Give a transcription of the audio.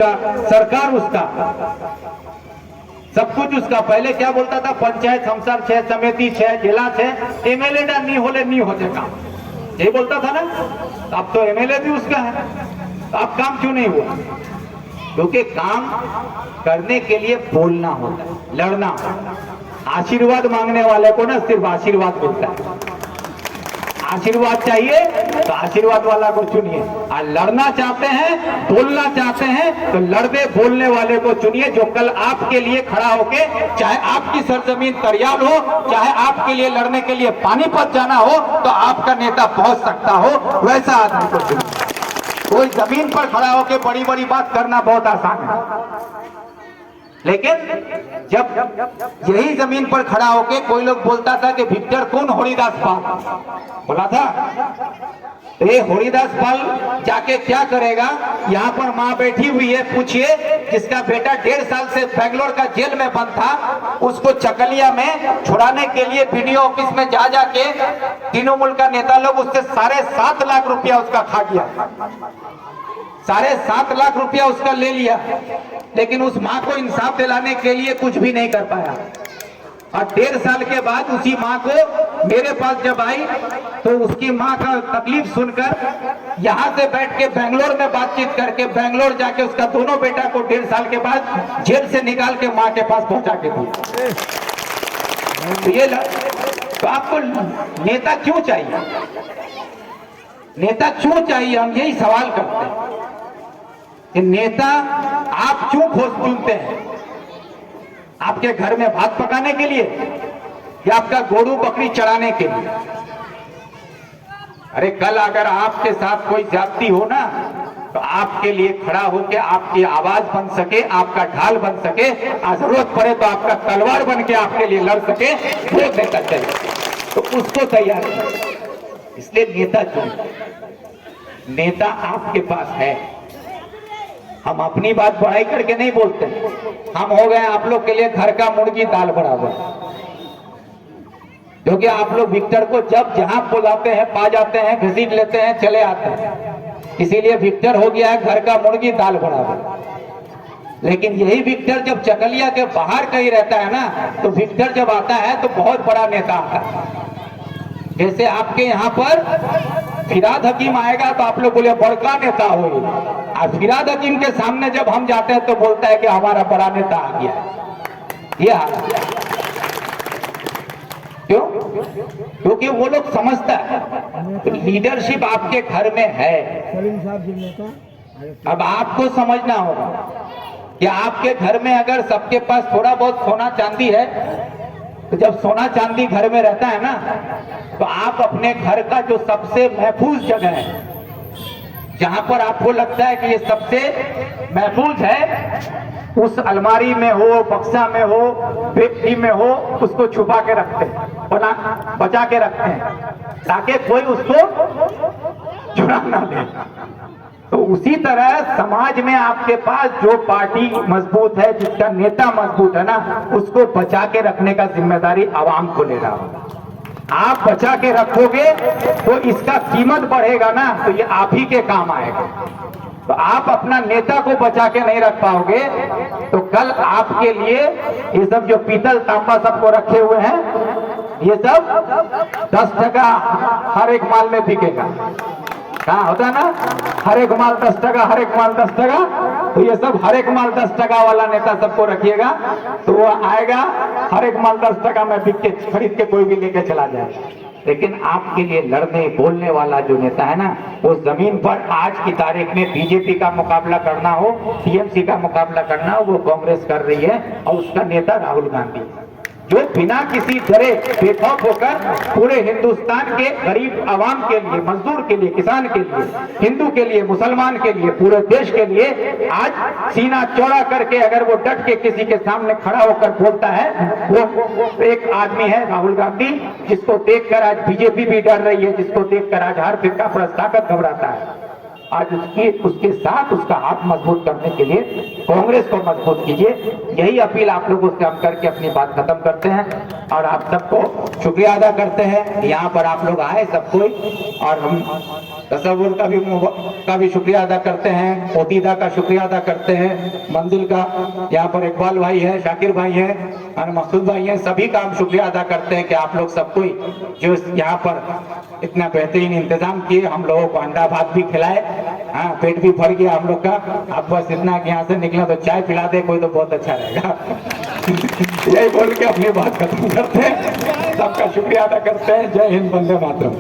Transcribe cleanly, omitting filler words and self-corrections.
सरकार उसका सब कुछ उसका। पहले क्या बोलता था, पंचायत संसार छे, समिति छे, जिला छे, एमएलए ना नहीं होले नहीं हो जाएगा, यही बोलता था ना। अब तो एमएलए भी उसका है, तो अब काम क्यों नहीं हुआ? क्योंकि काम करने के लिए बोलना होता है, लड़ना होता है। आशीर्वाद मांगने वाले को ना सिर्फ आशीर्वाद मिलता है। आशीर्वाद चाहिए तो आशीर्वाद वाला को चुनिए, और लड़ना चाहते हैं, बोलना चाहते हैं तो लड़ने बोलने वाले को चुनिए, जो कल आपके लिए खड़ा होके, चाहे आपकी सरजमीन तरियाल हो, चाहे आपके लिए लड़ने के लिए पानीपत जाना हो, तो आपका नेता पहुंच सकता हो, वैसा आदमी को चुनिए। कोई जमीन पर खड़ा होके बड़ी बड़ी बात करना बहुत आसान है, लेकिन जब यही जमीन पर खड़ा होके कोई लोग बोलता था कि विक्टर कौन, हरिदास पाल बोला था, तो ये हरिदास पाल जाके क्या करेगा? यहाँ पर माँ बैठी हुई है, पूछिए, जिसका बेटा 1.5 साल से बेंगलोर का जेल में बंद था, उसको चकलिया में छुड़ाने के लिए वीडियो ऑफिस में जा जाके तृणमूल का नेता लोग उससे 7.5 लाख रुपया उसका खा गया, 7.5 लाख रुपया उसका ले लिया, लेकिन उस माँ को इंसाफ दिलाने के लिए कुछ भी नहीं कर पाया। और 1.5 साल के बाद उसी माँ को मेरे पास जब आई, तो उसकी माँ का तकलीफ सुनकर यहाँ से बैठ के बेंगलोर में बातचीत करके बेंगलोर जाके उसका दोनों बेटा को 1.5 साल के बाद जेल से निकाल के माँ के पास पहुंचा के दिया। तो ये तो आपको नेता क्यों चाहिए? नेता क्यों चाहिए? हम यही सवाल करते हैं कि नेता आप क्यों खोज चुनते हैं? आपके घर में भात पकाने के लिए या आपका गोरू बकरी चढ़ाने के लिए? अरे कल अगर आपके साथ कोई जाति हो ना, तो आपके लिए खड़ा होकर आपकी आवाज बन सके, आपका ढाल बन सके, जरूरत पड़े तो आपका तलवार बन के आपके लिए लड़ सके, वो नेता चाहिए। तो उसको तैयार करें, इसलिए नेता चुनिए। नेता आपके पास है। हम अपनी बात बढ़ाई करके नहीं बोलते, हम हो गए आप लोग के लिए घर का मुर्गी दाल बराबर, क्योंकि आप लोग विक्टर को जब जहां बुलाते हैं पा जाते हैं, घसीट लेते हैं, चले आते हैं, इसीलिए विक्टर हो गया है घर का मुर्गी दाल बराबर। लेकिन यही विक्टर जब चकलिया के बाहर कहीं रहता है ना, तो विक्टर जब आता है तो बहुत बड़ा नेता आता है। जैसे आपके यहाँ पर फिराद हकीम आएगा तो आप लोग बोले बड़का नेता हो, और फिराद हकीम के सामने जब हम जाते हैं तो बोलता है कि हमारा बड़ा नेता आ गया। ये हाल क्यों? क्योंकि वो लोग समझता है लीडरशिप आपके घर में है। अब आपको समझना होगा कि आपके घर में अगर सबके पास थोड़ा बहुत सोना चांदी है, तो जब सोना चांदी घर में रहता है ना, तो आप अपने घर का जो सबसे महफूज जगह है, जहां पर आपको लगता है कि ये सबसे महफूज है, उस अलमारी में हो, बक्सा में हो, पेटी में हो, उसको छुपा के रखते हैं, बचा के रखते हैं, ताकि कोई उसको चुरा ना ले। तो उसी तरह समाज में आपके पास जो पार्टी मजबूत है, जिसका नेता मजबूत है ना, उसको बचा के रखने का जिम्मेदारी आवाम को ले रहा होगा। आप बचा के रखोगे तो इसका कीमत बढ़ेगा ना, तो ये आप ही के काम आएगा। तो आप अपना नेता को बचा के नहीं रख पाओगे, तो कल आपके लिए ये सब जो पीतल तांबा सबको रखे हुए हैं, ये सब 10 टका हर एक माल में बिकेगा। कहाँ होता है ना, हर एक माल 10 टका, हर एक माल 10 टका, तो ये सब हर एक माल 10 टका वाला नेता सबको रखिएगा, तो वो आएगा, हर एक माल 10 टका में बिक के खरीद के कोई भी लेके चला जाएगा। लेकिन आपके लिए लड़ने बोलने वाला जो नेता है ना, वो जमीन पर आज की तारीख में बीजेपी का मुकाबला करना हो, टीएमसी का मुकाबला करना हो, वो कांग्रेस कर रही है, और उसका नेता राहुल गांधी, जो बिना किसी डरे बेखौफ होकर पूरे हिंदुस्तान के गरीब आवाम के लिए, मजदूर के लिए, किसान के लिए, हिंदू के लिए, मुसलमान के लिए, पूरे देश के लिए आज सीना चौड़ा करके अगर वो डट के किसी के सामने खड़ा होकर बोलता है, वो एक आदमी है राहुल गांधी, जिसको देखकर आज बीजेपी भी डर रही है, जिसको देखकर आज हर फिरका प्रस्तावक घबराता है। आज उसके साथ उसका हाथ मजबूत करने के लिए कांग्रेस को मजबूत कीजिए। यही अपील आप लोगों से हम करके अपनी बात खत्म करते हैं, और आप सबको शुक्रिया अदा करते हैं। यहाँ पर आप लोग आए सब कोई, और हम तसव्वुर का भी शुक्रिया अदा करते हैं, ओतीदा का शुक्रिया अदा करते हैं, मंजिल का, यहाँ पर इकबाल भाई है, शाकिर भाई है और मकसूद भाई है, सभी का हम शुक्रिया अदा करते हैं कि आप लोग सब कोई जो यहाँ पर इतना बेहतरीन इंतजाम किए, हम लोगों को अंडा भात भी खिलाए। हाँ, पेट भी भर गया हम लोग का। आप बस इतना कि यहाँ से निकला तो चाय पिला दे कोई तो बहुत अच्छा रहेगा। यही बोल के अपनी बात खत्म करते हैं। सबका शुक्रिया अदा करते हैं। जय हिंद, वंदे मातरम।